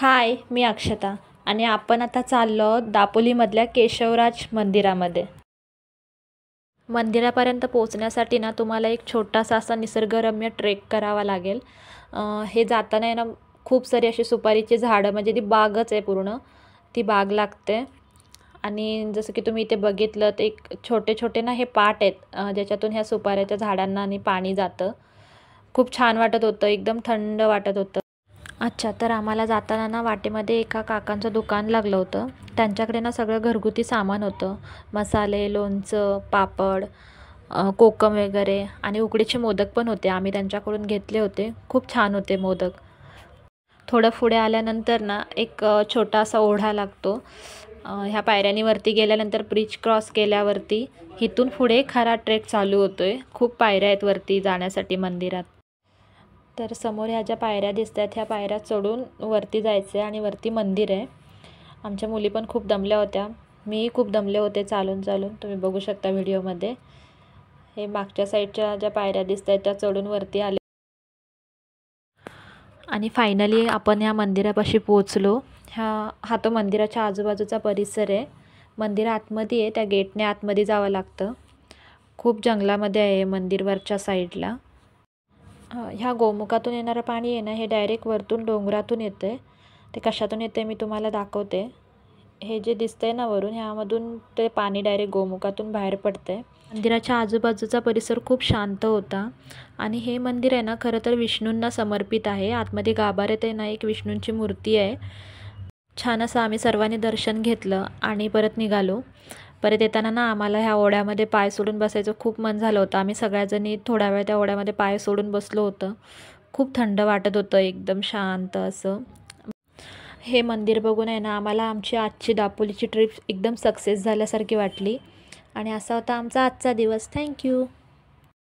हाय, मी अक्षता आणि आपण आता चाललो आहोत दापोलीमधल्या केशवराज मंदिरामध्ये. मंदिरापर्यंत पोहोचण्यासाठी ना तुम्हाला एक छोटासा असा निसर्गरम्य ट्रेक करावा लागेल. हे जाताना आहे ना खूप सारी अशी सुपारीची झाडं, म्हणजे ती बागच आहे पूर्ण, ती बाग लागते. आणि जसं की तुम्ही इथे बघितलं एक छोटे छोटे ना हे पाट आहेत, ज्याच्यातून ह्या सुपाऱ्याच्या झाडांना आणि पाणी जातं. खूप छान वाटत होतं, एकदम थंड वाटत होतं. अच्छा, तर आम्हाला जाताना ना वाटेमध्ये एका काकांचं दुकान लागलं होतं. त्यांच्याकडे ना सगळं घरगुती सामान होतं. मसाले, लोणचं, पापड, कोकम वगैरे आणि उकडीचे मोदक पण होते. आम्ही त्यांच्याकडून घेतले होते. खूप छान होते मोदक. थोडं पुढे आल्यानंतर ना एक छोटासा ओढा लागतो. ह्या पायऱ्यांवरती गेल्यानंतर ब्रिज क्रॉस केल्यावरती इथून पुढे खरा ट्रेक चालू होतोय. खूप पायऱ्या आहेत वरती जाण्यासाठी मंदिरात. तर समोर ह्या ज्या पायऱ्या दिसतात ह्या पायऱ्या चढून वरती जायचं आहे आणि वरती मंदिर आहे. आमच्या मुली पण खूप दमल्या होत्या, मीही खूप दमले होते चालून चालून. तुम्ही बघू शकता व्हिडिओमध्ये. हे मागच्या साईडच्या ज्या पायऱ्या दिसत आहेत त्या चढून वरती आले आणि फायनली आपण ह्या मंदिरापाशी पोहोचलो. हा तो मंदिराच्या आजूबाजूचा परिसर आहे. मंदिर आतमध्ये आहे, त्या गेटने आतमध्ये जावं लागतं. खूप जंगलामध्ये आहे मंदिरवरच्या साईडला. ह्या गोमुखातून येणारं पाणी आहे ना हे डायरेक्ट वरतून डोंगरातून येतं आहे. ते कशातून येते मी तुम्हाला दाखवते. हे जे दिसतंय ना वरून, ह्यामधून ते पाणी डायरेक्ट गोमुखातून बाहेर पडतं आहे. मंदिराच्या आजूबाजूचा परिसर खूप शांत होता. आणि हे मंदिर आहे ना खरं तर विष्णूंना समर्पित आहे. आतमध्ये गाभाऱ्यात आहे ना एक विष्णूंची मूर्ती आहे. छान असं आम्ही सर्वांनी दर्शन घेतलं आणि परत निघालो. परत येताना ना आम्हाला ह्या ओढ्यामध्ये पाय सोडून बसायचं खूप मन झालं होतं. आम्ही सगळ्याजणी थोडा वेळ त्या ओढ्यामध्ये पाय सोडून बसलो होतं. खूप थंड वाटत होतं, एकदम शांत असं. हे मंदिर बघून आहे ना आम्हाला आमची आजची दापोलीची ट्रिप एकदम सक्सेस झाल्यासारखी वाटली. आणि असा होता आमचा आजचा दिवस. थँक्यू.